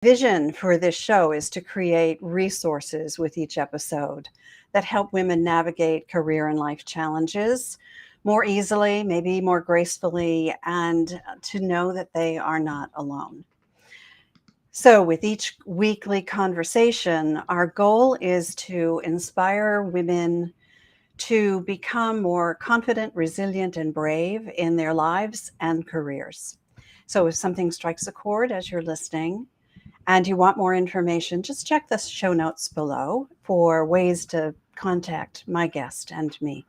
Vision for this show is to create resources with each episode that help women navigate career and life challenges more easily, maybe more gracefully, and to know that they are not alone. So, with each weekly conversation, our goal is to inspire women to become more confident, resilient, and brave in their lives and careers. So, if something strikes a chord as you're listening, and you want more information, just check the show notes below for ways to contact my guest and me.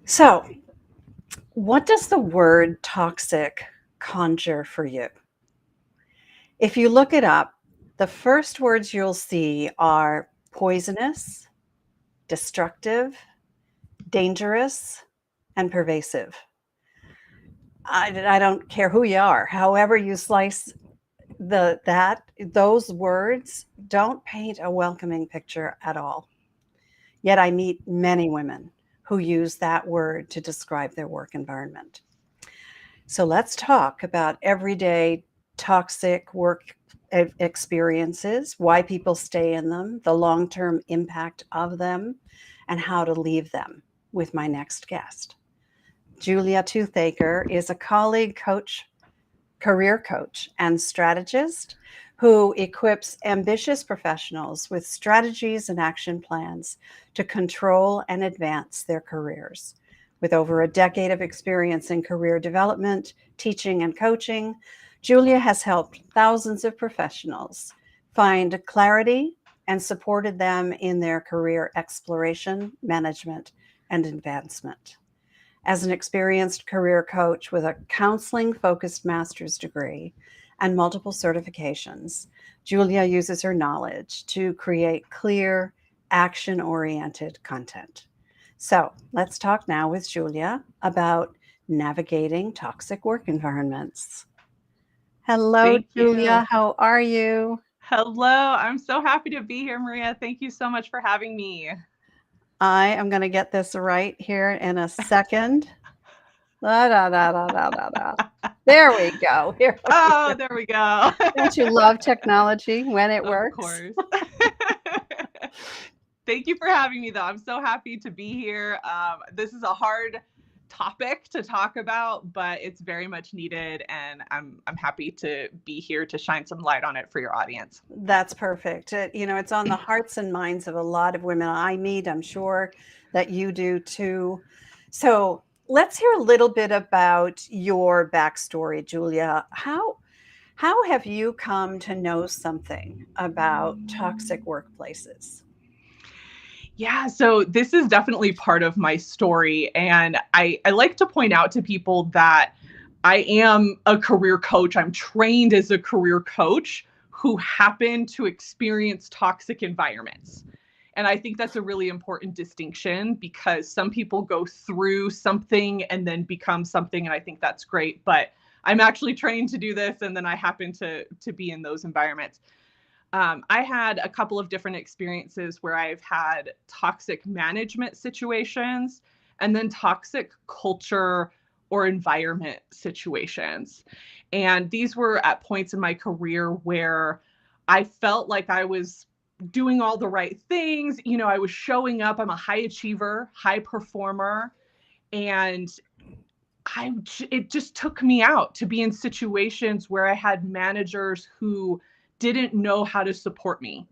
So, what does the word toxic conjure for you? If you look it up, the first words you'll see are poisonous, destructive, dangerous, and pervasive. I don't care who you are, however you slice those words don't paint a welcoming picture at all. Yet I meet many women who use that word to describe their work environment. So let's talk about everyday toxic work experiences, why people stay in them, the long-term impact of them, and how to leave them with my next guest. Julia Toothacre is a colleague coach, career coach, and strategist who equips ambitious professionals with strategies and action plans to control and advance their careers. With over a decade of experience in career development, teaching, and coaching, Julia has helped thousands of professionals find clarity and supported them in their career exploration, management, and advancement. As an experienced career coach with a counseling-focused master's degree and multiple certifications, Julia uses her knowledge to create clear, action-oriented content. So let's talk now with Julia about navigating toxic work environments. Hello, Thank you. Julia. How are you? Hello. I'm so happy to be here, Maria. Thank you so much for having me. I am going to get this right here in a second. Da, da, da, da, da, da, da. There we go. Here we Oh, go. there we go. Don't you love technology when it Of works? course. Thank you for having me, though. I'm so happy to be here. This is a hard topic to talk about, but it's very much needed, and I'm happy to be here to shine some light on it for your audience. That's perfect. It's on the hearts and minds of a lot of women I meet. I'm sure that you do too. So let's hear a little bit about your backstory, Julia. How have you come to know something about toxic workplaces? Yeah, so this is definitely part of my story. And I like to point out to people that I am a career coach. I'm trained as a career coach who happened to experience toxic environments. And I think that's a really important distinction because some people go through something and then become something. And I think that's great. But I'm actually trained to do this. And then I happen to be in those environments. I had a couple of different experiences where I've had toxic management situations and then toxic culture or environment situations. And these were at points in my career where I felt like I was doing all the right things. You know, I was showing up. I'm a high achiever, high performer. And it just took me out to be in situations where I had managers who didn't know how to support me.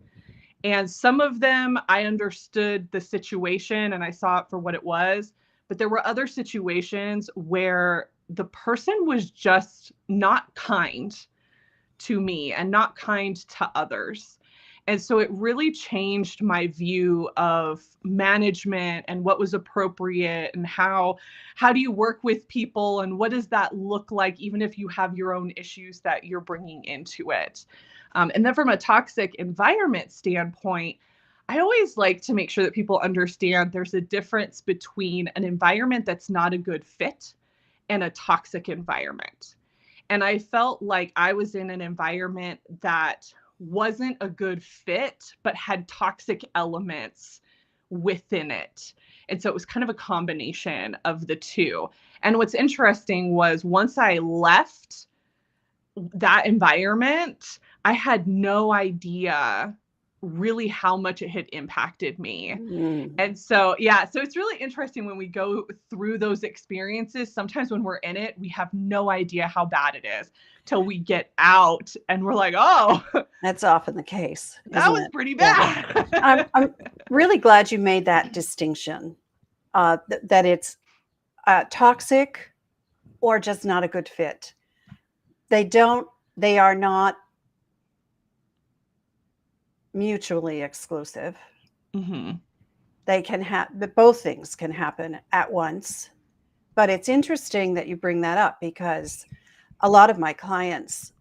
And some of them, I understood the situation and I saw it for what it was. But there were other situations where the person was just not kind to me and not kind to others. And so it really changed my view of management and what was appropriate and how do you work with people and what does that look like even if you have your own issues that you're bringing into it. And then from a toxic environment standpoint, I always like to make sure that people understand there's a difference between an environment that's not a good fit and a toxic environment. And I felt like I was in an environment that wasn't a good fit, but had toxic elements within it. And so it was kind of a combination of the two. And what's interesting was once I left that environment, I had no idea really how much it had impacted me. Mm. And so, yeah, so it's really interesting when we go through those experiences. Sometimes when we're in it, we have no idea how bad it is till we get out and we're like, oh, That's often the case, that isn't was it? pretty Yeah. bad. I'm really glad you made that distinction, that it's toxic or just not a good fit. They are not mutually exclusive. Mm-hmm. They can both things can happen at once. But it's interesting that you bring that up because a lot of my clients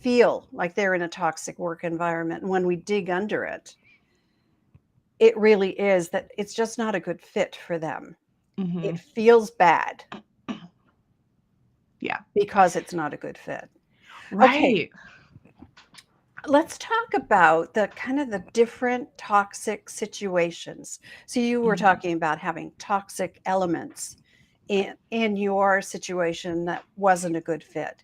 feel like they're in a toxic work environment. And when we dig under it, it really is that it's just not a good fit for them. Mm-hmm. It feels bad Yeah. because it's not a good fit. Okay, Right. let's talk about the kind of the different toxic situations. So you were Mm-hmm. talking about having toxic elements in your situation that wasn't a good fit.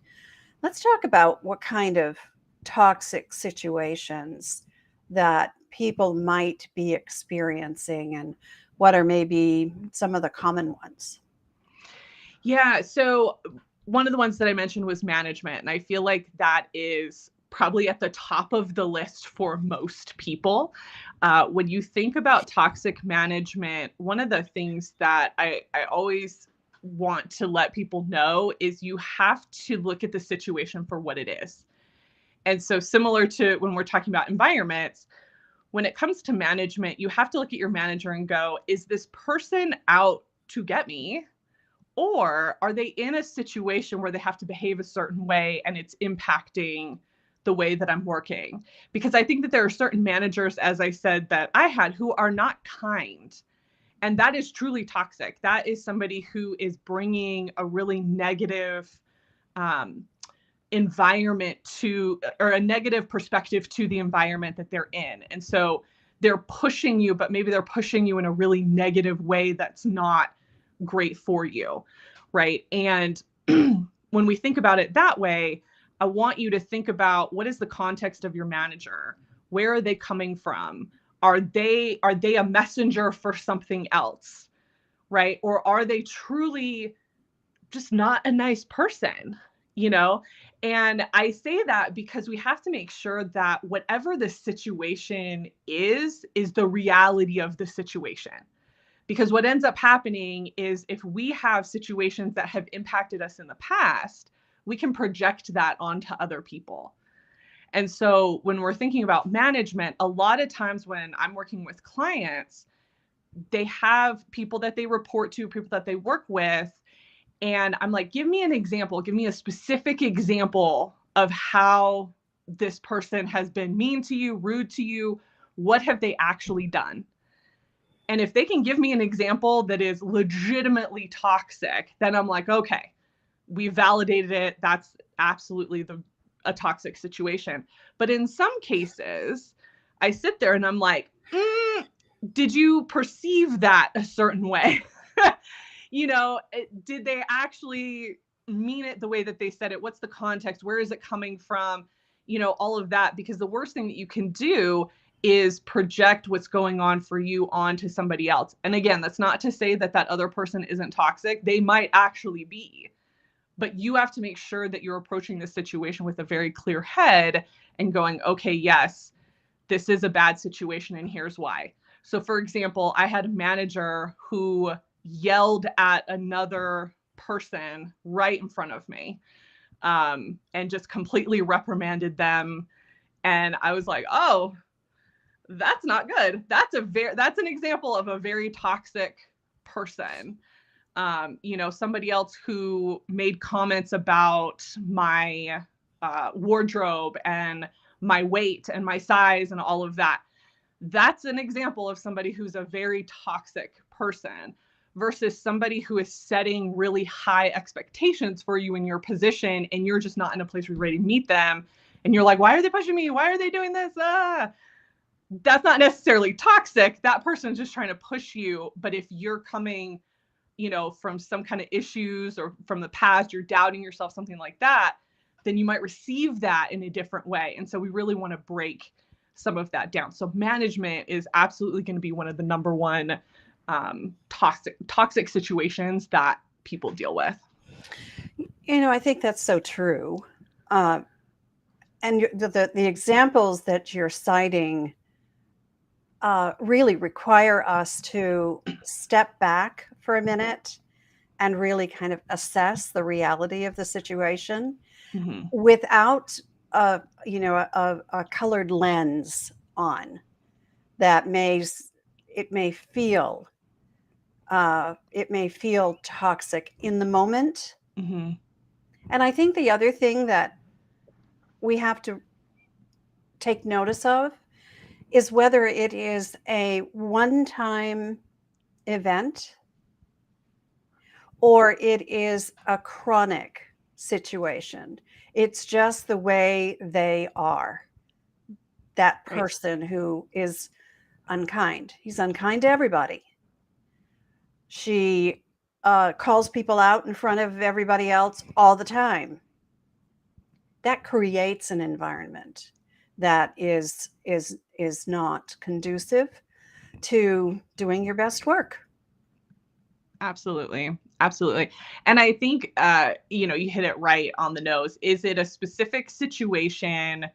Let's talk about what kind of toxic situations that people might be experiencing and what are maybe some of the common ones. Yeah. So one of the ones that I mentioned was management. And I feel like that is probably at the top of the list for most people. When you think about toxic management, one of the things that I always want to let people know is you have to look at the situation for what it is. And so, similar to when we're talking about environments, when it comes to management, you have to look at your manager and go, is this person out to get me? Or are they in a situation where they have to behave a certain way and it's impacting the way that I'm working? Because I think that there are certain managers, as I said, that I had who are not kind. And that is truly toxic. That is somebody who is bringing a really negative um, environment to, or a negative perspective to the environment that they're in. And so they're pushing you, but maybe they're pushing you in a really negative way that's not great for you, right? And when we think about it that way, I want you to think about what is the context of your manager? Where are they coming from? Are they a messenger for something else, right? Or are they truly just not a nice person, you know? And I say that because we have to make sure that whatever the situation is the reality of the situation. Because what ends up happening is if we have situations that have impacted us in the past, we can project that onto other people. And so when we're thinking about management, a lot of times when I'm working with clients, they have people that they report to, people that they work with. And I'm like, give me an example, give me a specific example of how this person has been mean to you, rude to you. What have they actually done? And if they can give me an example that is legitimately toxic, then I'm like, okay, we validated it. That's absolutely a toxic situation. But in some cases, I sit there and I'm like, did you perceive that a certain way? Did they actually mean it the way that they said it? What's the context? Where is it coming from? All of that. Because the worst thing that you can do is project what's going on for you onto somebody else. And again, that's not to say that that other person isn't toxic. They might actually be. But you have to make sure that you're approaching this situation with a very clear head and going, okay, yes, this is a bad situation and here's why. So for example, I had a manager who yelled at another person right in front of me, and just completely reprimanded them. And I was like, oh, that's not good. That's an example of a very toxic person. Somebody else who made comments about my wardrobe and my weight and my size and all of that. That's an example of somebody who's a very toxic person versus somebody who is setting really high expectations for you in your position and you're just not in a place where you're ready to meet them. And you're like, why are they pushing me? Why are they doing this? That's not necessarily toxic. That person's just trying to push you. But if you're coming, from some kind of issues or from the past, you're doubting yourself, something like that, then you might receive that in a different way. And so we really want to break some of that down. So management is absolutely going to be one of the number one toxic situations that people deal with. I think that's so true. And the examples that you're citing really require us to step back for a minute and really kind of assess the reality of the situation without a colored lens on that it may feel toxic in the moment. And I think the other thing that we have to take notice of is whether it is a one-time event or it is a chronic situation. It's just the way they are. That person who is unkind. He's unkind to everybody. She calls people out in front of everybody else all the time. That creates an environment that is not conducive to doing your best work. Absolutely. And I think, you hit it right on the nose. Is it a specific situation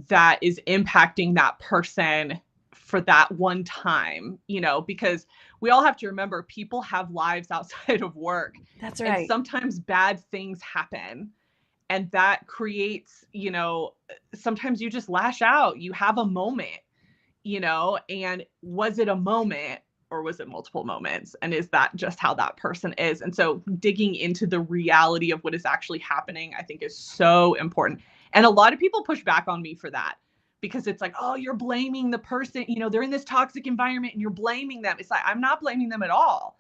that is impacting that person for that one time? Because we all have to remember people have lives outside of work. That's right. And sometimes bad things happen. And that creates, sometimes you just lash out. You have a moment, and was it a moment or was it multiple moments? And is that just how that person is? And so digging into the reality of what is actually happening, I think is so important. And a lot of people push back on me for that because it's like, oh, you're blaming the person, they're in this toxic environment and you're blaming them. It's like, I'm not blaming them at all.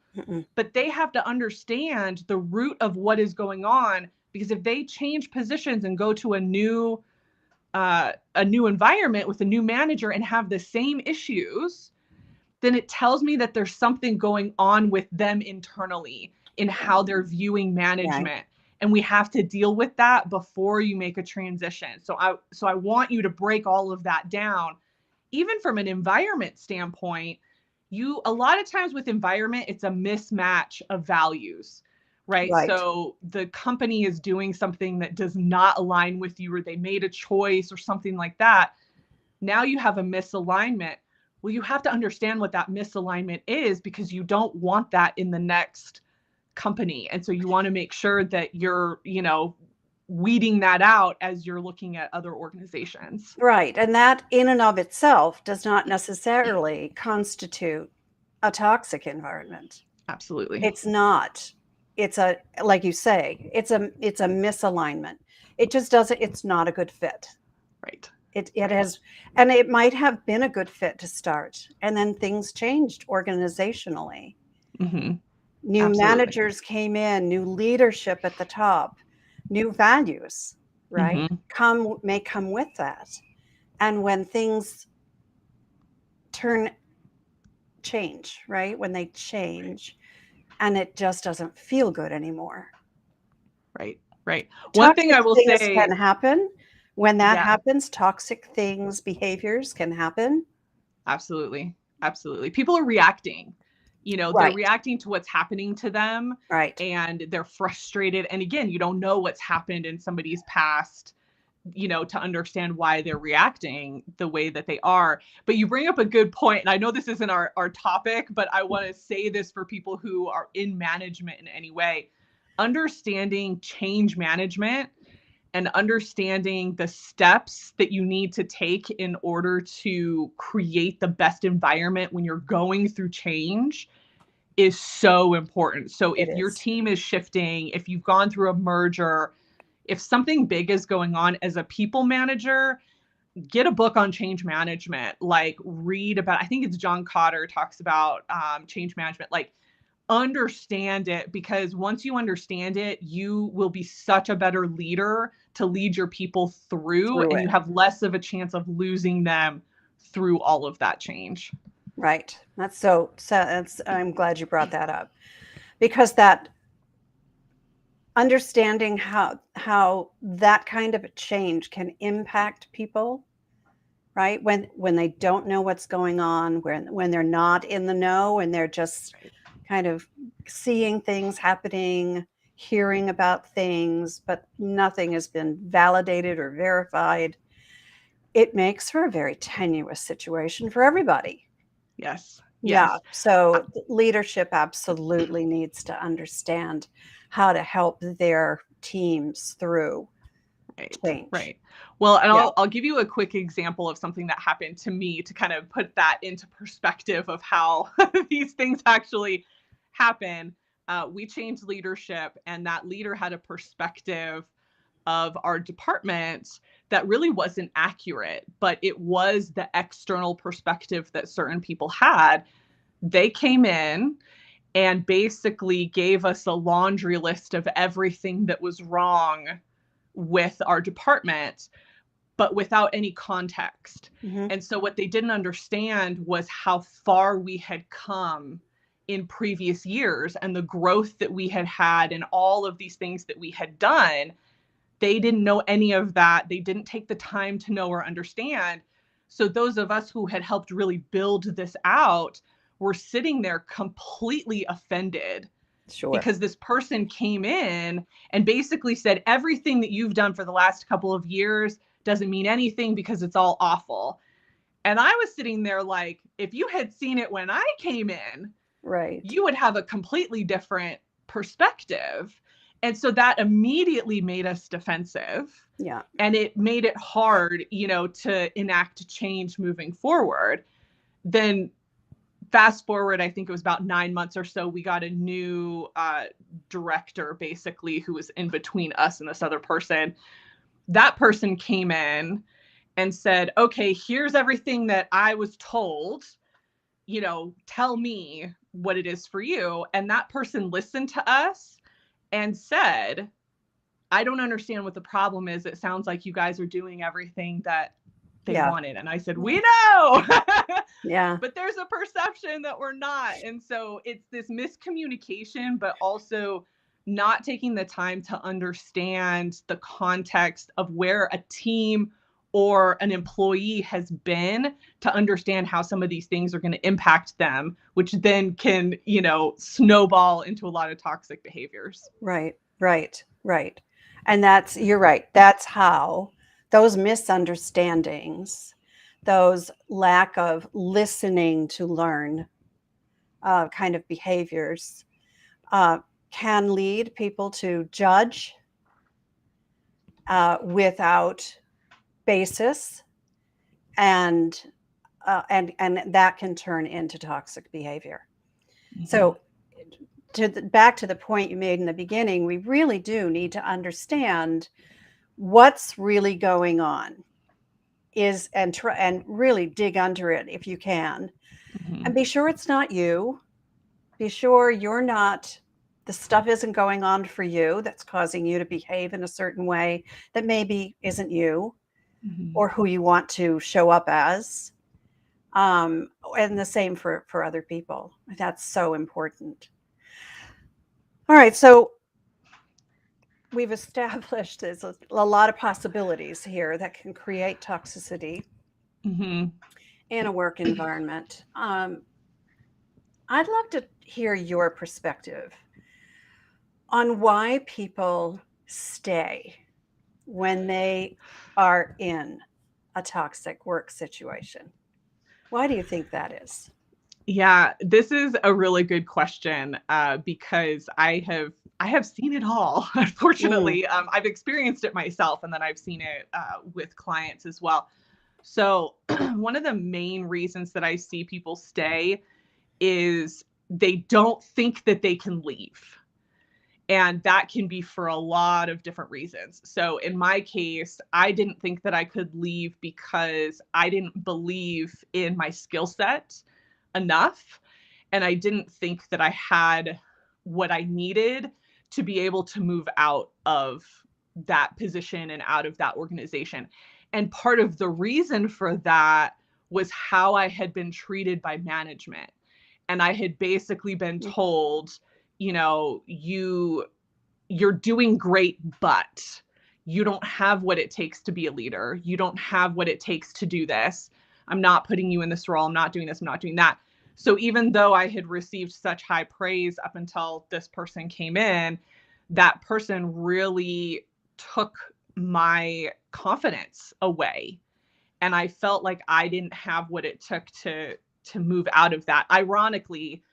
But they have to understand the root of what is going on, because if they change positions and go to a new environment with a new manager and have the same issues, then it tells me that there's something going on with them internally in how they're viewing management. Right. And we have to deal with that before you make a transition. So I want you to break all of that down. Even from an environment standpoint, a lot of times with environment, it's a mismatch of values, right? So the company is doing something that does not align with you, or they made a choice or something like that. Now you have a misalignment. Well, you have to understand what that misalignment is, because you don't want that in the next company. And so you want to make sure that you're, weeding that out as you're looking at other organizations. Right. And that in and of itself does not necessarily constitute a toxic environment. Absolutely. It's not. It's like you say, it's a misalignment. It just doesn't, it's not a good fit. Right. It has, and it might have been a good fit to start, and then things changed organizationally. New managers came in, new leadership at the top, new values, right? May come with that. And when things change, right? When they change, and it just doesn't feel good anymore. Right. One thing I will say can happen. When that happens, toxic behaviors can happen. Absolutely. People are reacting. They're reacting to what's happening to them. Right. And they're frustrated. And again, you don't know what's happened in somebody's past, to understand why they're reacting the way that they are. But you bring up a good point. And I know this isn't our topic, but I want to say this for people who are in management in any way. Understanding change management and understanding the steps that you need to take in order to create the best environment when you're going through change is so important. So if your team is shifting, if you've gone through a merger, if something big is going on as a people manager, get a book on change management, read about, I think it's John Cotter talks about change management, understand it, because once you understand it, you will be such a better leader to lead your people through and you have less of a chance of losing them through all of that change. Right. I'm glad you brought that up, because that understanding how that kind of a change can impact people, right? When they don't know what's going on, when they're not in the know and they're just Right. kind of seeing things happening, hearing about things, but nothing has been validated or verified. It makes for a very tenuous situation for everybody. Yes. Yeah. Yes. Uh, So leadership absolutely needs to understand how to help their teams through Right, change. right. Well, and Yeah. I'll give you a quick example of something that happened to me to kind of put that into perspective of how these things actually happen. We changed leadership, and that leader had a perspective of our department that really wasn't accurate, but it was the external perspective that certain people had. They came in and basically gave us a laundry list of everything that was wrong with our department, but without any context. Mm-hmm. And so what they didn't understand was how far we had come in previous years and the growth that we had had and all of these things that we had done. They didn't know any of that. They didn't take the time to know or understand. So those of us who had helped really build this out were sitting there completely offended Sure. because this person came in and basically said everything that you've done for the last couple of years doesn't mean anything because it's all awful. And I was sitting there like, if you had seen it when I came in, Right. you would have a completely different perspective. And so that immediately made us defensive. Yeah. And it made it hard, to enact change moving forward. Then fast forward, I think it was about 9 months or so, we got a new director, basically, who was in between us and this other person. That person came in and said, okay, here's everything that I was told, tell me what it is for you. And that person listened to us and said, I don't understand what the problem is. It sounds like you guys are doing everything that they Yeah. wanted. And I said, we know. Yeah. But there's a perception that we're not. And so it's this miscommunication, but also not taking the time to understand the context of where a team or an employee has been to understand how some of these things are going to impact them, which then can, snowball into a lot of toxic behaviors. Right. Right. Right. And you're right. That's how those misunderstandings, those lack of listening to learn kind of behaviors uh, can lead people to judge without basis, and and that can turn into toxic behavior. Mm-hmm. So, back to the point you made in the beginning, we really do need to understand what's really going on, is and try and really dig under it if you can, Mm-hmm. and be sure it's not you. Be sure you're not. The stuff isn't going on for you that's causing you to behave in a certain way that maybe isn't you Mm-hmm. or who you want to show up as. And the same for other people. That's so important. All right, so we've established there's a lot of possibilities here that can create toxicity Mm-hmm. in a work environment. I'd love to hear your perspective on why people stay when they are in a toxic work situation. Why do you think that is? Yeah, this is a really good question because I have seen it all. Mm, Unfortunately, I've experienced it myself, and then I've seen it with clients as well. So one of the main reasons that I see people stay is they don't think that they can leave. And that can be for a lot of different reasons. So in my case, I didn't think that I could leave because I didn't believe in my skill set enough. And I didn't think that I had what I needed to be able to move out of that position and out of that organization. And part of the reason for that was how I had been treated by management. And I had basically been mm, told, you you're doing great, but you don't have what it takes to be a leader. You don't have what it takes to do this. I'm not putting you in this role. I'm not doing this. I'm not doing that. So even though I had received such high praise up until this person came in, that person really took my confidence away. And I felt like I didn't have what it took to move out of that. Ironically,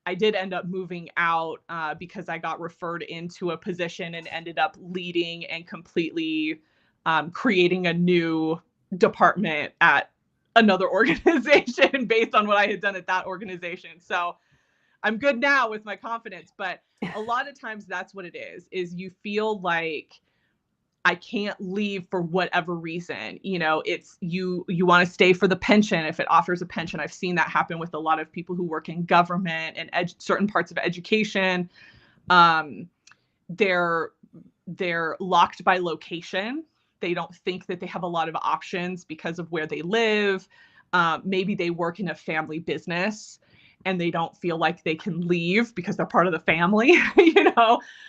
I did end up moving out because I got referred into a position and ended up leading and completely creating a new department at another organization based on what I had done at that organization. So I'm good now with my confidence, but a lot of times that's what it is you feel like I can't leave for whatever reason. It's you want to stay for the pension if it offers a pension. I've seen that happen with a lot of people who work in government and certain parts of education. They're locked by location. They don't think that they have a lot of options because of where they live. Maybe they work in a family business and they don't feel like they can leave because they're part of the family,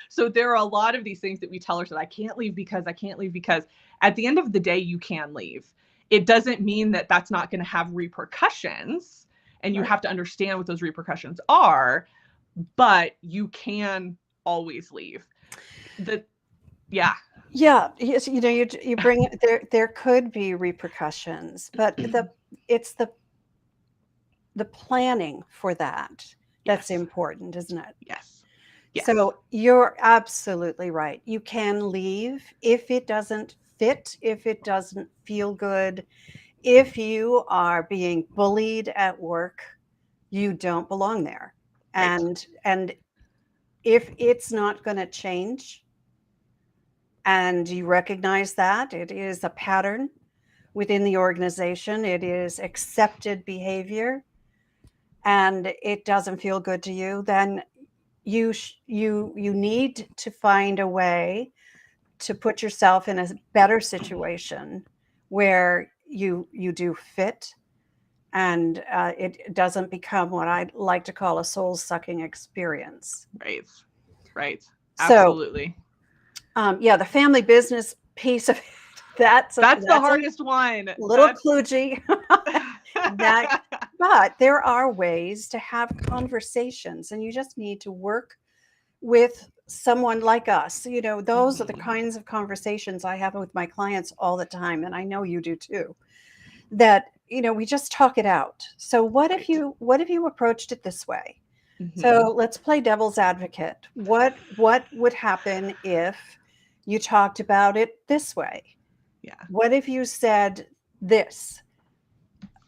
So there are a lot of these things that we tell ourselves, I can't leave because at the end of the day, you can leave. It doesn't mean that that's not going to have repercussions, and you have to understand what those repercussions are, but you can always leave. Yeah. Yes, you bring it there could be repercussions, but it's the planning for that's Yes. important, isn't it? Yes. So you're absolutely right. You can leave if it doesn't fit, if it doesn't feel good. If you are being bullied at work, you don't belong there. Right. And if it's not going to change and you recognize that it is a pattern within the organization, it is accepted behavior, and it doesn't feel good to you, then you need to find a way to put yourself in a better situation where you do fit, and it doesn't become what I like to call a soul-sucking experience. Right. Absolutely. So, the family business piece of it, that's the hardest one. Little kludgy. But there are ways to have conversations, and you just need to work with someone like us. Those are the kinds of conversations I have with my clients all the time, and I know you do too. That we just talk it out. So what if you approached it this way? So let's play devil's advocate. What would happen if you talked about it this way? Yeah. What if you said this?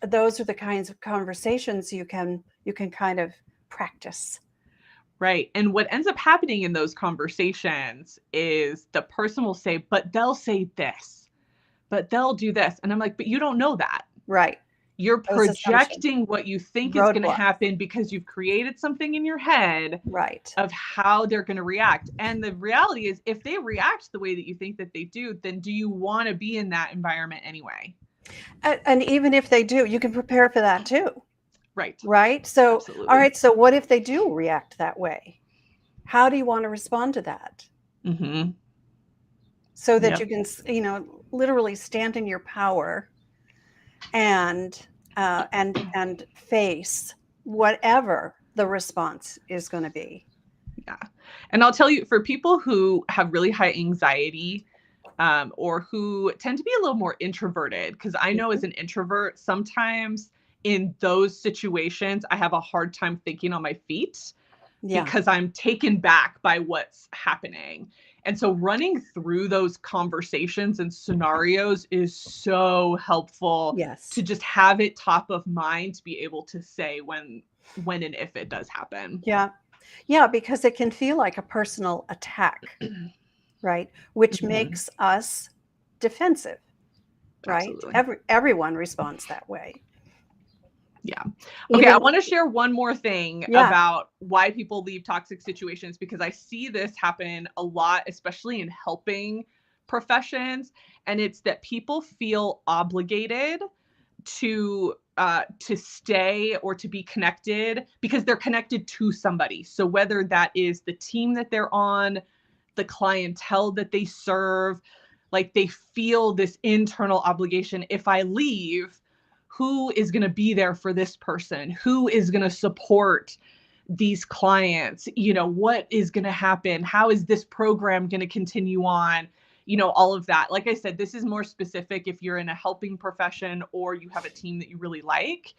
Those are the kinds of conversations you can kind of practice. Right. And what ends up happening in those conversations is the person will say, but they'll say this, but they'll do this. And I'm like, but you don't know that. Right. You're projecting what you think is going to happen because you've created something in your head of how they're going to react. And the reality is, if they react the way that you think that they do, then do you want to be in that environment anyway? And even if they do, you can prepare for that too. Right. So, absolutely. All right. So what if they do react that way? How do you want to respond to that? So that you can, literally stand in your power and face whatever the response is going to be. Yeah. And I'll tell you, for people who have really high anxiety, or who tend to be a little more introverted, because I know as an introvert, sometimes in those situations, I have a hard time thinking on my feet because I'm taken back by what's happening. And so running through those conversations and scenarios is so helpful to just have it top of mind, to be able to say when and if it does happen. Yeah, because it can feel like a personal attack, right? Which makes us defensive, right? Absolutely. Everyone responds that way. Yeah. Okay. I want to share one more thing about why people leave toxic situations, because I see this happen a lot, especially in helping professions. And it's that people feel obligated to stay or to be connected because they're connected to somebody. So whether that is the team that they're on, the clientele that they serve. Like they feel this internal obligation. If I leave, who is going to be there for this person? Who is going to support these clients? What is going to happen? How is this program going to continue on? All of that. Like I said, this is more specific if you're in a helping profession or you have a team that you really like.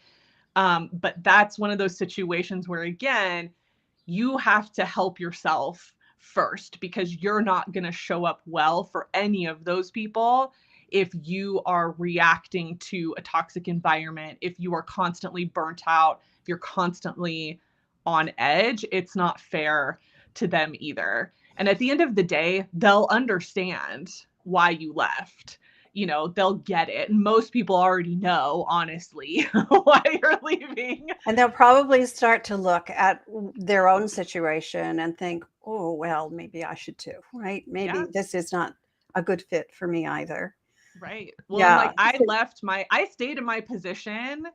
But that's one of those situations where, again, you have to help yourself first, because you're not going to show up well for any of those people if you are reacting to a toxic environment, if you are constantly burnt out, if you're constantly on edge. It's not fair to them either. And at the end of the day, they'll understand why you left. They'll get it. Most people already know, honestly, why you're leaving. And they'll probably start to look at their own situation and think, oh, well, maybe I should too, right? Maybe this is not a good fit for me either. Right. Well, and like I stayed in my position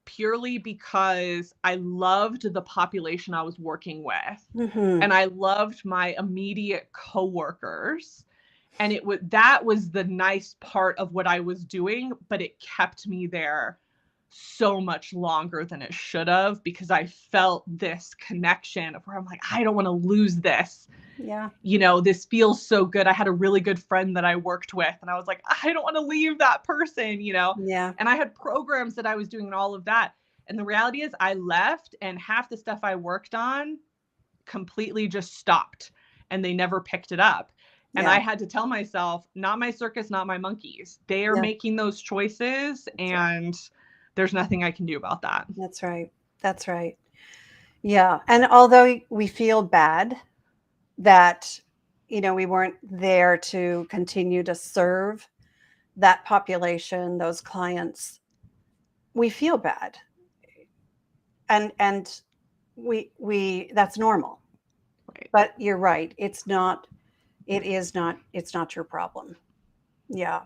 purely because I loved the population I was working with. And I loved my immediate coworkers. And that was the nice part of what I was doing, but it kept me there so much longer than it should have, because I felt this connection where I'm like, I don't want to lose this. Yeah. This feels so good. I had a really good friend that I worked with, and I was like, I don't want to leave that person, Yeah. And I had programs that I was doing and all of that. And the reality is I left, and half the stuff I worked on completely just stopped, and they never picked it up. And I had to tell myself, not my circus, not my monkeys. They are making those choices, and there's nothing I can do about that. That's right. That's right. Yeah. And although we feel bad that, we weren't there to continue to serve that population, those clients, we feel bad. And we that's normal. Right. But you're right. It's not your problem. Yeah.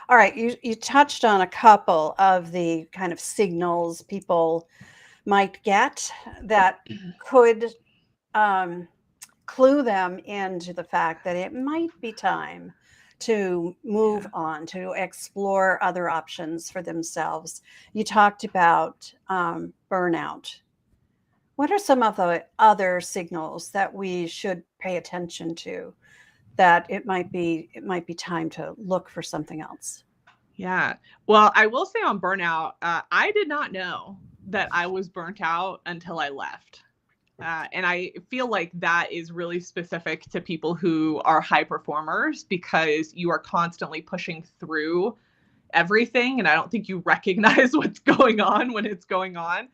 All right. You touched on a couple of the kind of signals people might get that could clue them into the fact that it might be time to move on, to explore other options for themselves. You talked about burnout. What are some of the other signals that we should pay attention to, that it might be time to look for something else? Yeah. Well, I will say on burnout, I did not know that I was burnt out until I left. And I feel like that is really specific to people who are high performers, because you are constantly pushing through everything. And I don't think you recognize what's going on when it's going on.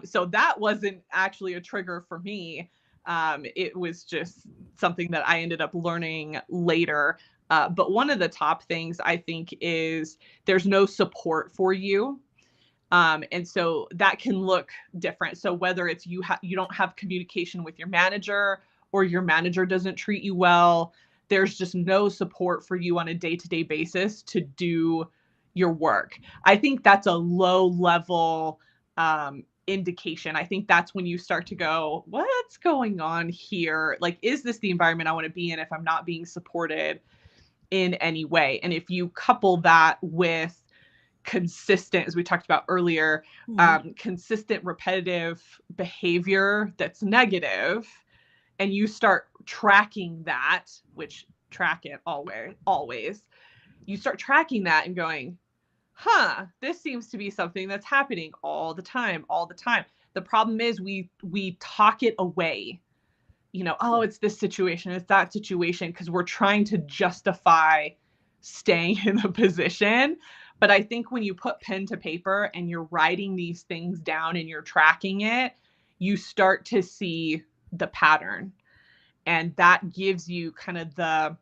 So that wasn't actually a trigger for me. It was just something that I ended up learning later. But one of the top things I think is there's no support for you. And so that can look different. So whether it's you don't have communication with your manager, or your manager doesn't treat you well, there's just no support for you on a day-to-day basis to do your work. I think that's a low level indication. I think that's when you start to go, what's going on here? Like, is this the environment I want to be in if I'm not being supported in any way? And if you couple that with consistent, as we talked about earlier, consistent repetitive behavior that's negative, and you start tracking that, which track it always, you start tracking that and going, this seems to be something that's happening all the time. The problem is we talk it away. Oh, it's this situation, it's that situation, because we're trying to justify staying in the position. But I think when you put pen to paper and you're writing these things down and you're tracking it, you start to see the pattern. And that gives you kind of the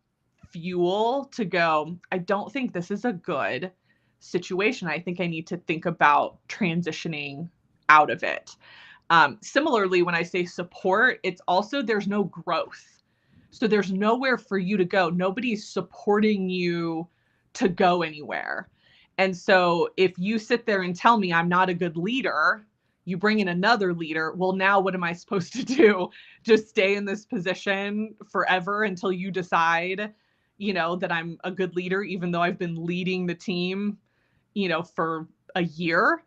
fuel to go, I don't think this is a good situation. I think I need to think about transitioning out of it. Similarly, when I say support, it's also there's no growth. So there's nowhere for you to go. Nobody's supporting you to go anywhere. And so if you sit there and tell me I'm not a good leader, You bring in another leader. Well, now what am I supposed to do? Just stay in this position forever until you decide, that I'm a good leader, even though I've been leading the team, for a year.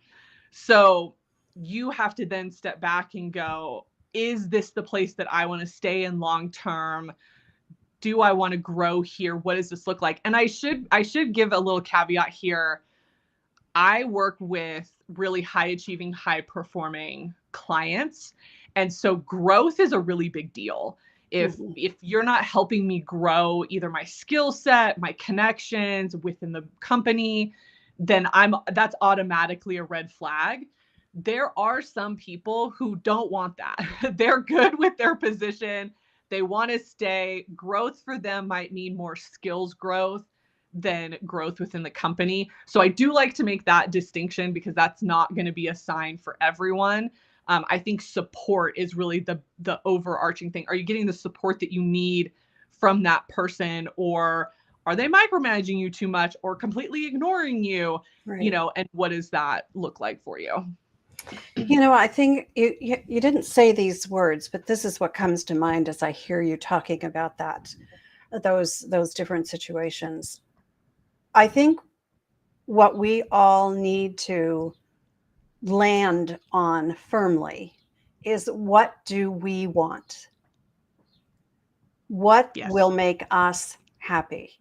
So you have to then step back and go, is this the place that I want to stay in long term? Do I want to grow here? What does this look like? And I should give a little caveat here. I work with really high achieving, high performing clients. And so growth is a really big deal. If you're not helping me grow either my skill set, my connections within the company, then that's automatically a red flag. There are some people who don't want that. They're good with their position. They want to stay. Growth for them might mean more skills growth than growth within the company. So I do like to make that distinction because that's not going to be a sign for everyone. I think support is really the overarching thing. Are you getting the support that you need from that person, or are they micromanaging you too much or completely ignoring you? Right. And what does that look like for you? I think you didn't say these words, but this is what comes to mind as I hear you talking about those different situations. I think what we all need to land on firmly is, what do we want? What will make us happy?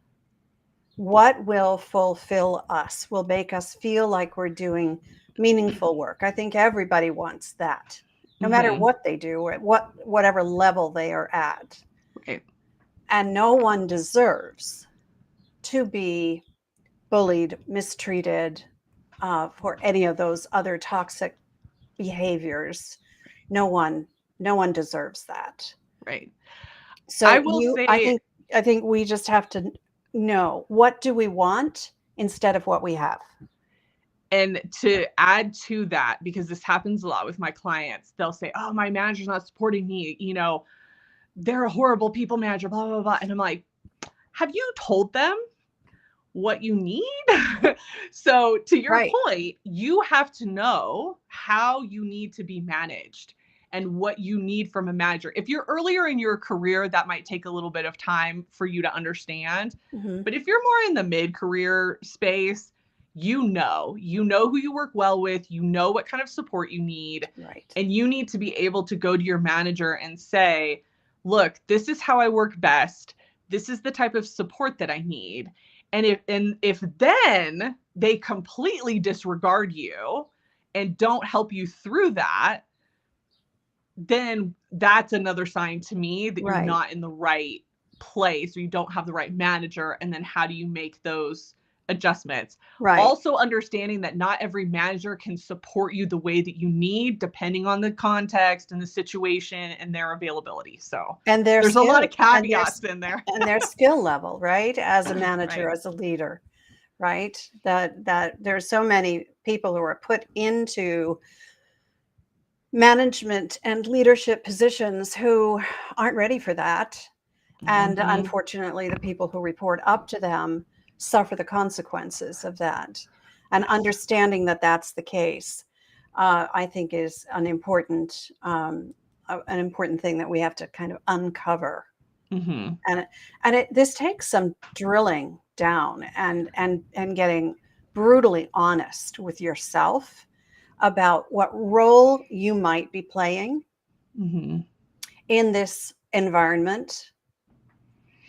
What will fulfill us, will make us feel like we're doing meaningful work? I think everybody wants that, no matter what they do or whatever level they are at. Right. And no one deserves to be bullied, mistreated, for any of those other toxic behaviors. No one deserves that. Right. So I will say, I think we just have to know, what do we want instead of what we have. and to add to that, because this happens a lot with my clients, they'll say, oh, my manager's not supporting me. They're a horrible people manager, blah, blah, blah. And I'm like, have you told them what you need? So to your point, you have to know how you need to be managed and what you need from a manager. If you're earlier in your career, that might take a little bit of time for you to understand. But if you're more in the mid-career space, you know who you work well with, you know what kind of support you need. Right. And you need to be able to go to your manager and say, look, this is how I work best. This is the type of support that I need. And if then they completely disregard you and don't help you through that, then that's another sign to me that you're not in the right place, or you don't have the right manager. And then how do you make those adjustments? Right. Also understanding that not every manager can support you the way that you need, depending on the context and the situation and their availability. So there's a lot of caveats in there. And their skill level, right? As a manager, as a leader, right? That there's so many people who are put into management and leadership positions who aren't ready for that. And unfortunately, the people who report up to them suffer the consequences of that. And understanding that that's the case, I think, is an important thing that we have to kind of uncover. And this takes some drilling down and getting brutally honest with yourself about what role you might be playing in this environment.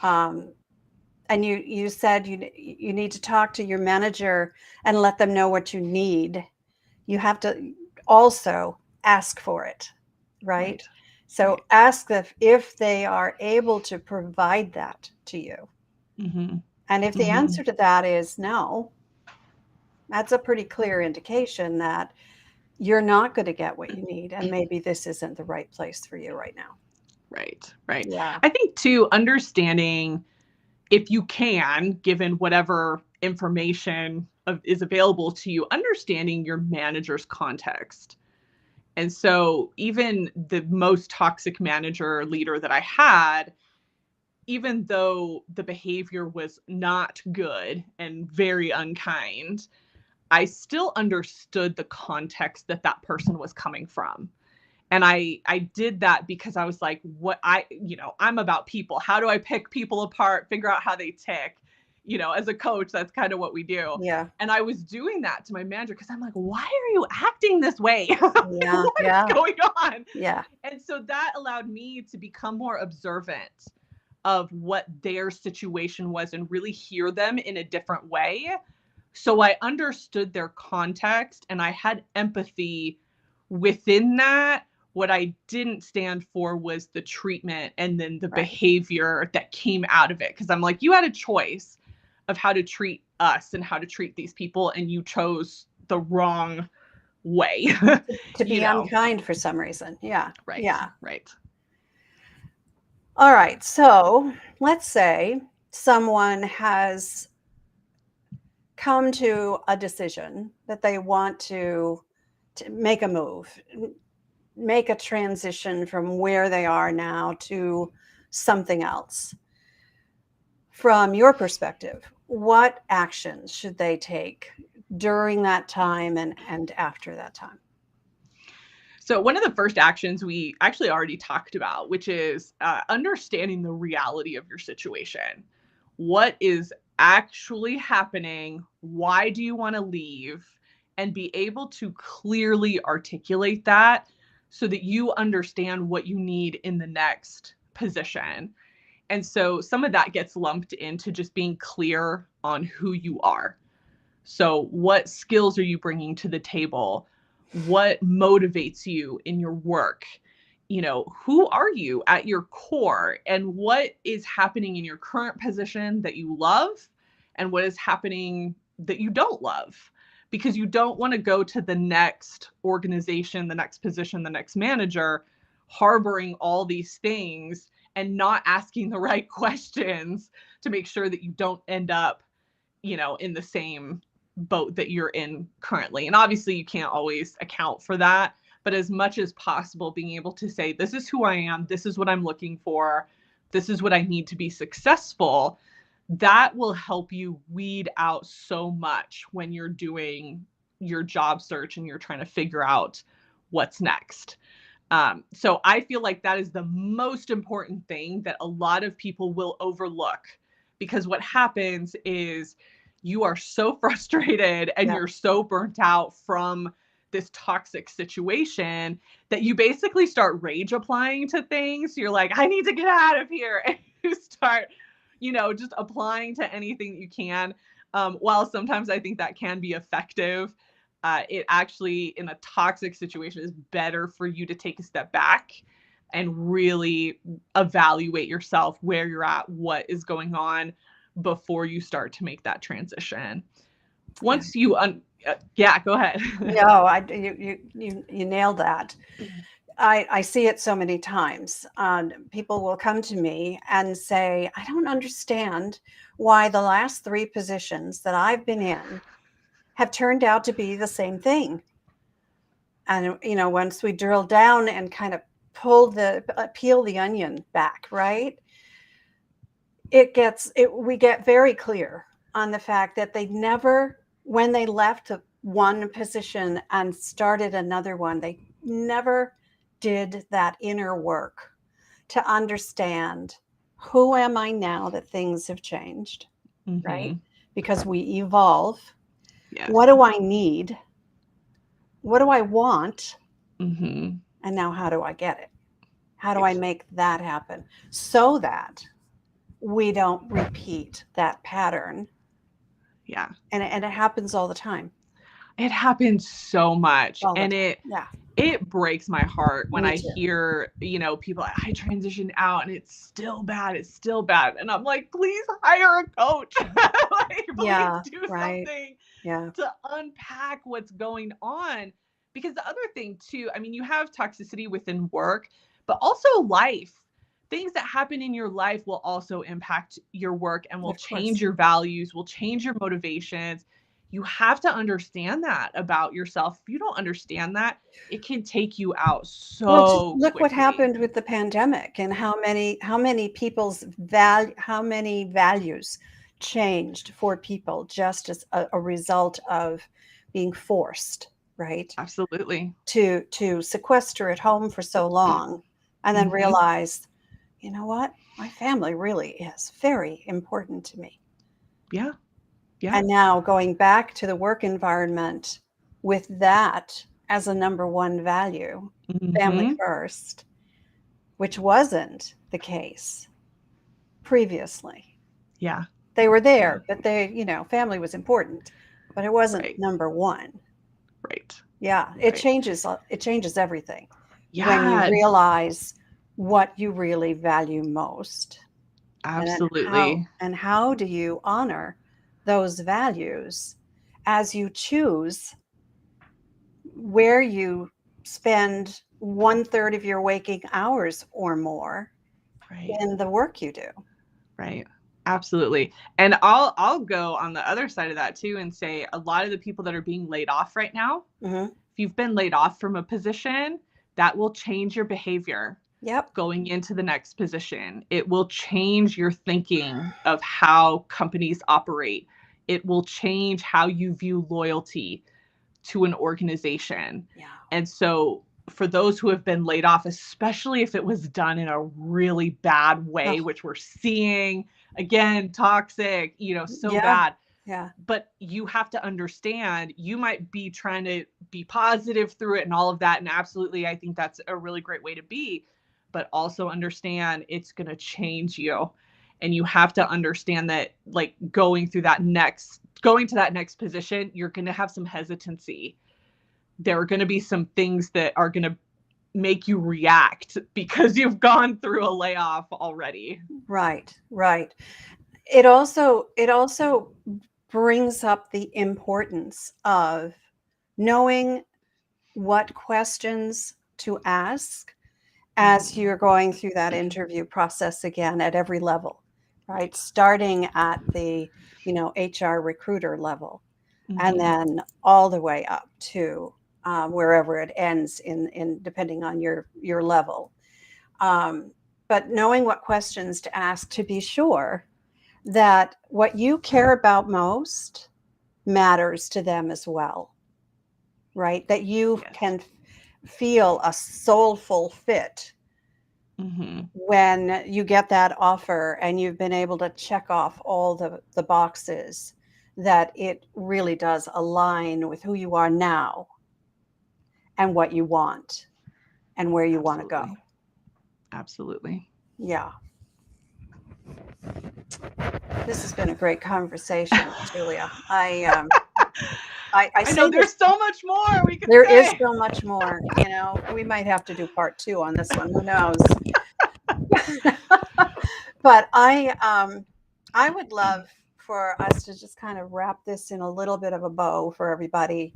And you said you need to talk to your manager and let them know what you need. You have to also ask for it, right? So ask if they are able to provide that to you. And if the answer to that is no, that's a pretty clear indication that you're not going to get what you need, and maybe this isn't the right place for you right now. Right. Yeah. I think too, understanding, if you can, given whatever information is available to you, understanding your manager's context. And so even the most toxic manager leader that I had, even though the behavior was not good and very unkind, I still understood the context that that person was coming from. And I did that because I was like, I'm about people. How do I pick people apart, figure out how they tick? As a coach, that's kind of what we do. Yeah. And I was doing that to my manager because I'm like, why are you acting this way? Yeah. What is Yeah. going on? Yeah. And so that allowed me to become more observant of what their situation was and really hear them in a different way. So I understood their context and I had empathy within that. What I didn't stand for was the treatment and then the Right. behavior that came out of it. Cause I'm like, you had a choice of how to treat us and how to treat these people, and you chose the wrong way. To be unkind for some reason. Yeah. Right. Yeah. Right. All right. So let's say someone has come to a decision that they want to make a move, make a transition from where they are now to something else. From your perspective, what actions should they take during that time and after that time? So one of the first actions we actually already talked about, which is understanding the reality of your situation. What is actually happening? Why do you want to leave? And be able to clearly articulate that so that you understand what you need in the next position. And so some of that gets lumped into just being clear on who you are. So what skills are you bringing to the table? What motivates you in your work? Who are you at your core, and what is happening in your current position that you love and what is happening that you don't love? Because you don't want to go to the next organization, the next position, the next manager, harboring all these things and not asking the right questions to make sure that you don't end up, in the same boat that you're in currently. And obviously you can't always account for that, but as much as possible, being able to say, this is who I am, this is what I'm looking for, this is what I need to be successful, that will help you weed out so much when you're doing your job search and you're trying to figure out what's next. So I feel like that is the most important thing that a lot of people will overlook, because what happens is you are so frustrated and Yeah. you're so burnt out from this toxic situation that you basically start rage applying to things. You're like, I need to get out of here. And you start, just applying to anything that you can. While sometimes I think that can be effective, it actually, in a toxic situation, is better for you to take a step back and really evaluate yourself, where you're at, what is going on, before you start to make that transition. Once you yeah, go ahead. No, you nailed that. I see it so many times. People will come to me and say, I don't understand why the last 3 positions that I've been in have turned out to be the same thing. And, once we drill down and kind of peel the onion back, right? We get very clear on the fact that they never, when they left one position and started another one, they never did that inner work to understand, who am I now that things have changed, right? Because we evolve. Yes. What do I need? What do I want? Mm-hmm. And now how do I get it? How do I make that happen so that we don't repeat that pattern? Yeah. And it happens all the time. It happens so much. All the And time. Yeah. it breaks my heart when Me I too. hear, people, I transitioned out and it's still bad. It's still bad. And I'm like, please hire a coach. Like, please Yeah. do Right. something Yeah. to unpack what's going on. Because the other thing too, I mean, you have toxicity within work, but also life. Things that happen in your life will also impact your work and will Of change course. your values, will change your motivations. You have to understand that about yourself. If you don't understand that, it can take you out Well, just so look what quickly. happened with the pandemic and how many people's how many values changed for people just as a result of being forced, right? Absolutely. To sequester at home for so long and then realize, you know what? My family really is very important to me. Yeah. Yeah. And now going back to the work environment with that as a number one value, family first, which wasn't the case previously. Yeah. They were there, but family was important, but it wasn't Right. number one. Right. Yeah, it changes everything when you Yeah. realize what you really value most. And then Absolutely. how do you honor those values as you choose where you spend 1/3 of your waking hours or more Right. in the work you do? Right. Absolutely. And I'll go on the other side of that too and say a lot of the people that are being laid off right now, Hmm. if you've been laid off from a position, that will change your behavior Yep. going into the next position. It will change your thinking of how companies operate. It will change how you view loyalty to an organization. Yeah. And so for those who have been laid off, especially if it was done in a really bad way, Oh, which we're seeing again, toxic, so yeah. bad. Yeah. But you have to understand you might be trying to be positive through it and all of that. And absolutely, I think that's a really great way to be. But also understand it's going to change you. And you have to understand that, like, going to that next position, you're going to have some hesitancy. There are going to be some things that are going to make you react because you've gone through a layoff already. Right. Right. It also brings up the importance of knowing what questions to ask as you're going through that interview process again at every level, right? Starting at the, HR recruiter level, and Mm-hmm. then all the way up to wherever it ends in depending on your level. Um, but knowing what questions to ask to be sure that what you care about most matters to them as well, right? That you Yes. can feel a soulful fit Mm-hmm. when you get that offer and you've been able to check off all the boxes, that it really does align with who you are now and what you want and where you want to go. Absolutely. Absolutely. Yeah. This has been a great conversation, Julia. I I know say this. there's so much more we could There is say. so much more. We might have to do part 2 on this one. Who knows? But I would love for us to just kind of wrap this in a little bit of a bow for everybody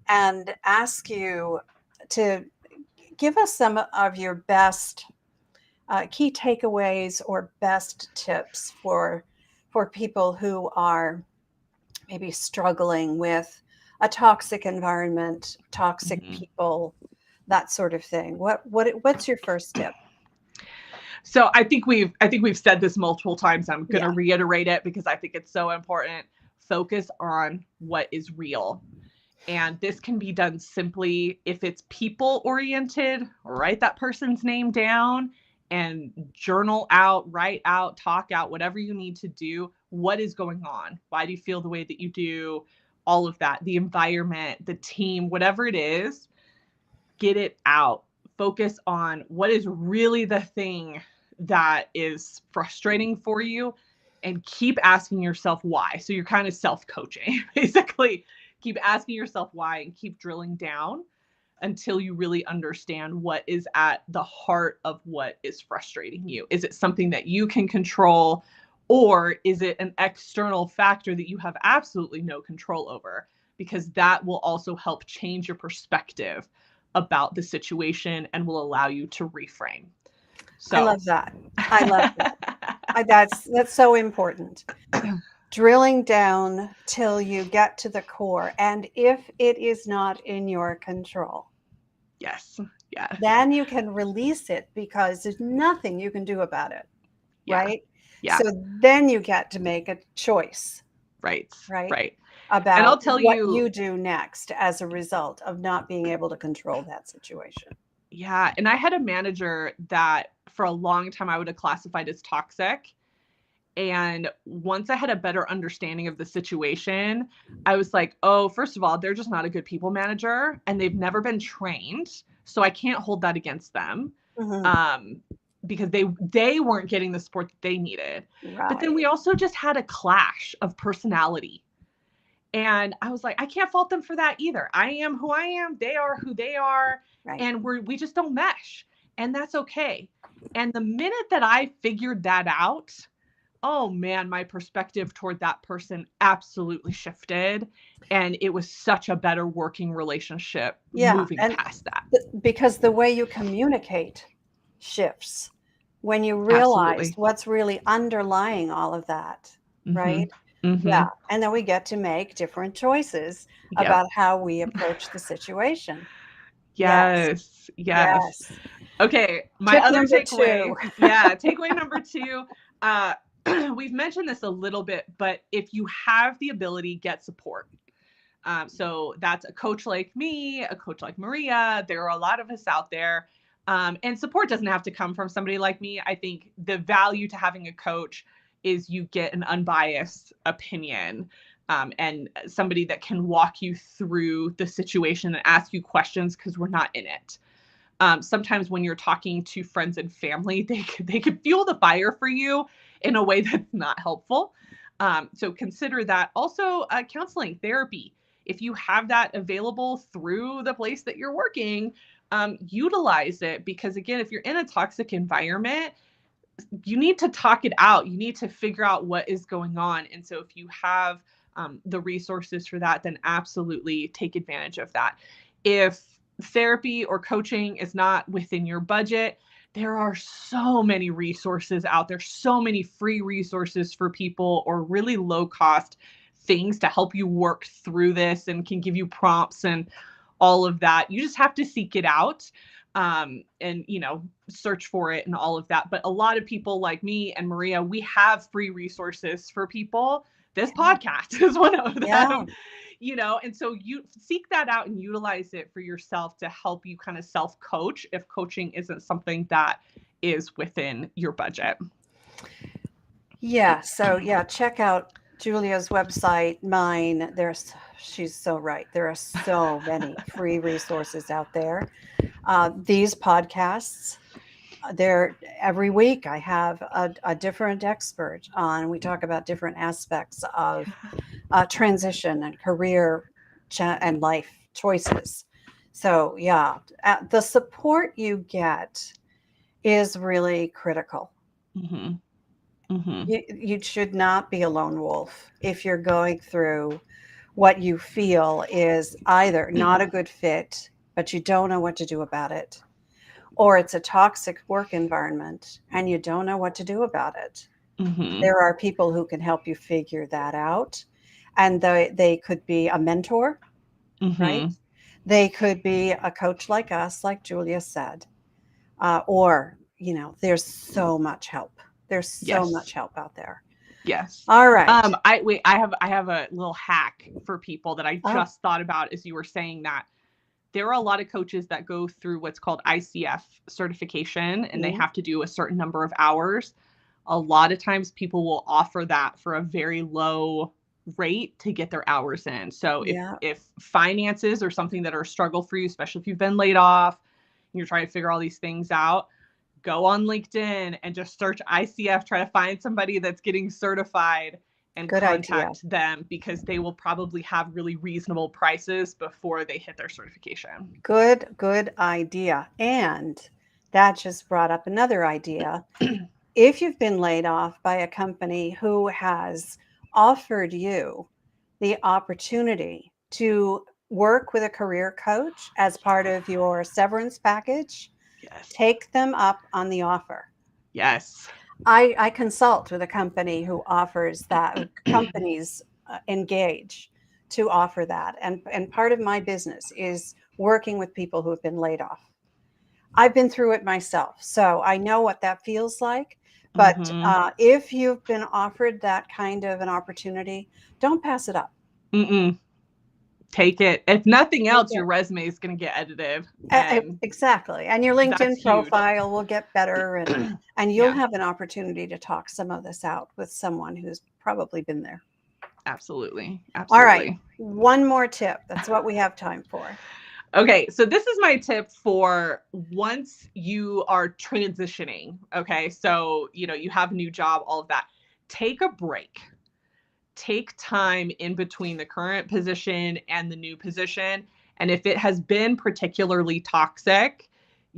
and ask you to give us some of your best key takeaways or best tips for people who are maybe struggling with a toxic environment, toxic Mm-hmm. people, that sort of thing. What's your first tip? So I think we've said this multiple times. I'm going Yeah. to reiterate it because I think it's so important. Focus on what is real. And this can be done simply if it's people oriented, write that person's name down and journal out, write out, talk out, whatever you need to do. What is going on? Why do you feel the way that you do? All of that, the environment, the team, whatever it is, get it out. Focus on what is really the thing that is frustrating for you and keep asking yourself why. So you're kind of self-coaching, basically. Keep asking yourself why and keep drilling down until you really understand what is at the heart of what is frustrating you. Is it something that you can control, or is it an external factor that you have absolutely no control over? Because that will also help change your perspective about the situation and will allow you to reframe. I So love that. I love that. That's so important. Drilling down till you get to the core. And if it is not in your control, yes. Yeah. then you can release it because there's nothing you can do about it. Yeah. Right. Yeah. So then you get to make a choice. Right. Right. Right. And I'll about tell what you, you do next as a result of not being able to control that situation. yeah. And I had a manager that for a long time I would have classified as toxic. And once I had a better understanding of the situation, I was like, oh, first of all, they're just not a good people manager and they've never been trained. So I can't hold that against them. Mhm. Um, because they weren't getting the support that they needed. But then Right. we also just had a clash of personality. And I was like, I can't fault them for that either. I am who I am, they are who they are, Right. and we just don't mesh. And that's okay. And the minute that I figured that out, oh man, my perspective toward that person absolutely shifted. And it was such a better working relationship Yeah, moving and past that. because the way you communicate shifts when you realize Absolutely. what's really underlying all of that, Mm-hmm. right? Mm-hmm. Yeah, and then we get to make different choices Yep. about how we approach the situation. Yes, Yes. Yes. yes. Okay. My Tip other number 2. takeaway. Yeah. Takeaway number 2. Uh, we've mentioned this a little bit, but if you have the ability, get support. So that's a coach like me, a coach like Maria. There are a lot of us out there. And support doesn't have to come from somebody like me. I think the value to having a coach is you get an unbiased opinion, and somebody that can walk you through the situation and ask you questions because we're not in it. Sometimes when you're talking to friends and family, they could fuel the fire for you in a way that's not helpful. So consider that. Also, counseling, therapy. If you have that available through the place that you're working, utilize it, because again, if you're in a toxic environment, you need to talk it out. You need to figure out what is going on. And so if you have the resources for that, then absolutely take advantage of that. If therapy or coaching is not within your budget, there are so many resources out there, so many free resources for people, or really low cost things to help you work through this and can give you prompts and all of that. You just have to seek it out, and search for it and all of that. But a lot of people like me and Maria, we have free resources for people. This Yeah, podcast is one of yeah. them, and so you seek that out and utilize it for yourself to help you kind of self coach if coaching isn't something that is within your budget. Yeah, so yeah, check out Julia's website, mine. She's so right. There are so many free resources out there. These podcasts, they're every week I have a different expert on. We talk about different aspects of transition and career and life choices. So yeah, the support you get is really critical. Mm-hmm. Mm-hmm. You should not be a lone wolf if you're going through what you feel is either not a good fit, but you don't know what to do about it, or it's a toxic work environment and you don't know what to do about it. Mm-hmm. There are people who can help you figure that out. And they could be a mentor, right? Mm-hmm. They could be a coach like us, like Julia said, or, there's so much help. There's so much Yes. help out there. Yes. All right. I have a little hack for people that I Oh, just thought about as you were saying that. There are a lot of coaches that go through what's called ICF certification, and they mhm. have to do a certain number of hours. A lot of times people will offer that for a very low rate to get their hours in. So Yeah, if finances are something that are a struggle for you, especially if you've been laid off and you're trying to figure all these things out, go on LinkedIn and just search ICF, try to find somebody that's getting certified and good idea. contact them, because they will probably have really reasonable prices before they hit their certification. Good idea. And that just brought up another idea. If you've been laid off by a company who has offered you the opportunity to work with a career coach as part of your severance package, Yes. take them up on the offer. Yes. I consult with a company who offers that. Companies engage to offer that. And part of my business is working with people who have been laid off. I've been through it myself, so I know what that feels like. But Mm-hmm. if you've been offered that kind of an opportunity, don't pass it up. Mm-mm. Take it. If nothing else, it. your resume is going to get edited, and Exactly. And your that's LinkedIn huge. profile will get better, and you'll Yeah, have an opportunity to talk some of this out with someone who's probably been there. absolutely. All right. Absolutely. One more tip. That's what we have time for. Okay, so this is my tip for once you are transitioning. Okay, so you have a new job, all of that. Take a break. Take time in between the current position and the new position. And if it has been particularly toxic,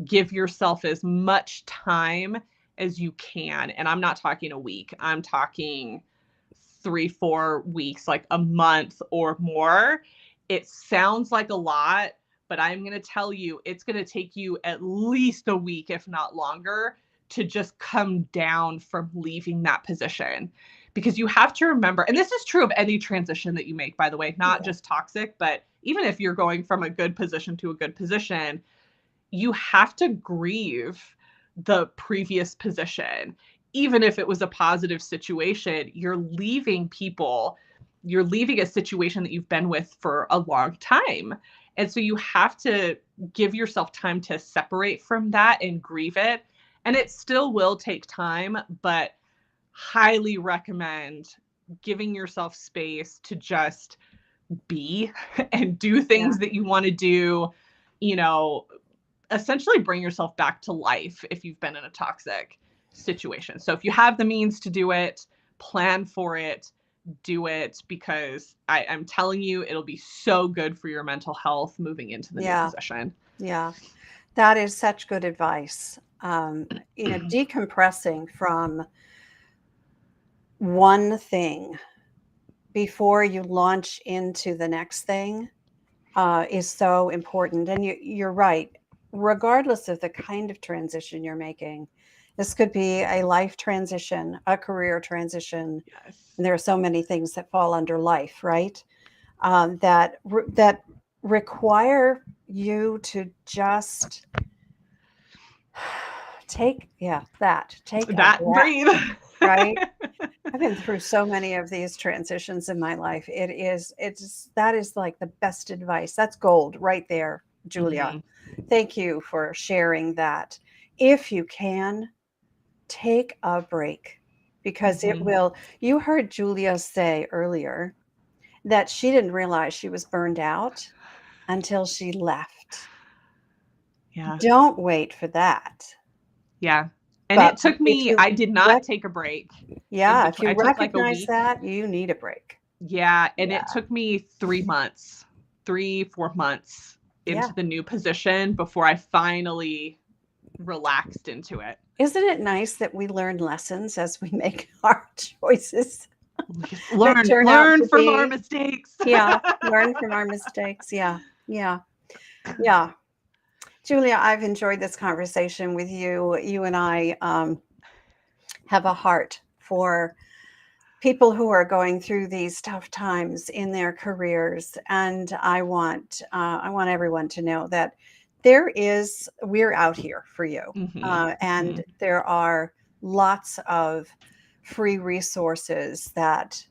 give yourself as much time as you can. And I'm not talking a week, I'm talking 3-4 weeks, like a month or more. It sounds like a lot, but I'm going to tell you, it's going to take you at least a week, if not longer, to just come down from leaving that position. Because you have to remember, and this is true of any transition that you make, by the way, not just toxic, but even if you're going from a good position to a good position, you have to grieve the previous position. Even if it was a positive situation, you're leaving people, you're leaving a situation that you've been with for a long time. And so you have to give yourself time to separate from that and grieve it. And it still will take time, but highly recommend giving yourself space to just be and do Yeah. things that you want to do, you know, essentially bring yourself back to life if you've been in a toxic situation. So if you have the means to do it, plan for it, do it, because I'm telling you, it'll be so good for your mental health moving into the new Yeah. position. Yeah. That is such good advice. Decompressing from one thing before you launch into the next thing is so important. And you're right. Regardless of the kind of transition you're making, this could be a life transition, a career transition. Yes. And there are so many things that fall under life, right? That require you to just take a That breath, breathe. right? I've been through so many of these transitions in my life. That is like the best advice. That's gold right there, Julia. Mm-hmm. Thank you for sharing that. If you can, take a break because it Mm-hmm. will. You heard Julia say earlier that she didn't realize she was burned out until she left. Yeah. Don't wait for that. Yeah. And But it took if me, you I did not take a break in yeah, if between. you I took like a recognize week. that, you need a break. Yeah. And Yeah. it took me 3 months, 3-4 months Yeah. into the new position before I finally relaxed into it. Isn't it nice that we learn lessons as we make our choices that Learn, turn out learn to from our be, mistakes. yeah, learn from our mistakes. Yeah. Yeah. Yeah. Julia, I've enjoyed this conversation with you. You and I have a heart for people who are going through these tough times in their careers, and I want everyone to know that we're out here for you, Mm-hmm. Mm-hmm. and there are lots of free resources that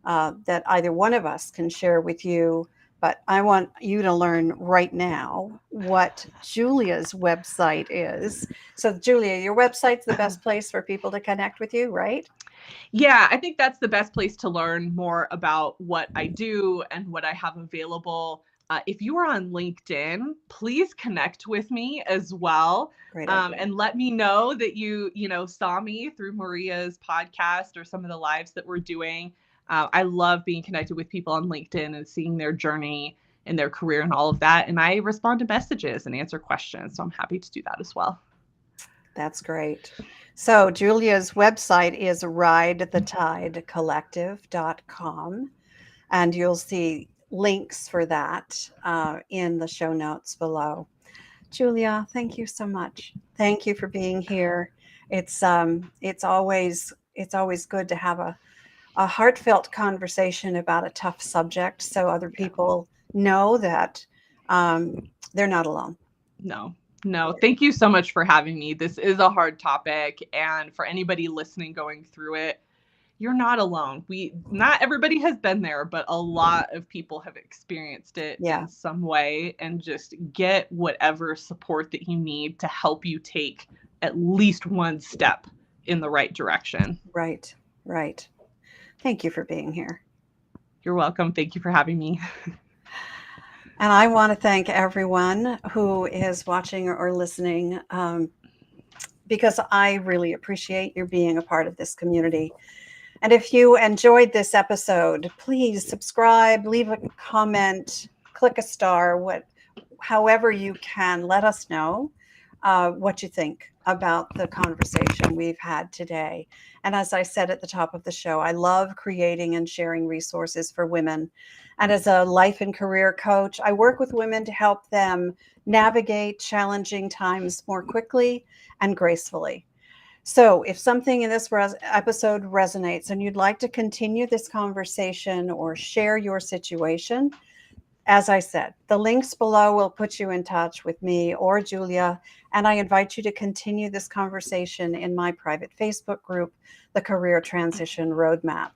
either one of us can share with you. But I want you to learn right now what Julia's website is. So, Julia, your website's the best place for people to connect with you, right? Yeah, I think that's the best place to learn more about what I do and what I have available. If you are on LinkedIn, please connect with me as well, Great idea. and let me know that you saw me through Maria's podcast or some of the lives that we're doing. I love being connected with people on LinkedIn and seeing their journey and their career and all of that. And I respond to messages and answer questions, so I'm happy to do that as well. That's great. So Julia's website is ridethetidecollective.com, and you'll see links for that in the show notes below. Julia, thank you so much. Thank you for being here. It's always good to have a heartfelt conversation about a tough subject, so other Yeah. people know that they're not alone. No, thank you so much for having me. This is a hard topic. And for anybody listening going through it, you're not alone. Not everybody has been there, but a lot of people have experienced it Yeah. in some way, and just get whatever support that you need to help you take at least one step in the right direction. Right. Right. Thank you for being here. You're welcome. Thank you for having me. And I want to thank everyone who is watching or listening, because I really appreciate your being a part of this community. And if you enjoyed this episode, please subscribe, leave a comment, click a star, however you can. Let us know what you think about the conversation we've had today. And as I said at the top of the show, I love creating and sharing resources for women. And as a life and career coach, I work with women to help them navigate challenging times more quickly and gracefully. So if something in this episode resonates and you'd like to continue this conversation or share your situation, as I said, the links below will put you in touch with me or Julia, and I invite you to continue this conversation in my private Facebook group, the Career Transition Roadmap.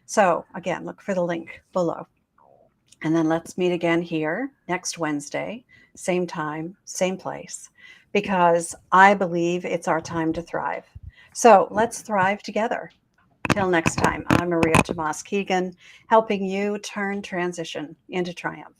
So again, look for the link below. And then let's meet again here next Wednesday, same time, same place, because I believe it's our time to thrive. So let's thrive together. Till next time, I'm Maria Tomás-Keegan, helping you turn transition into triumph.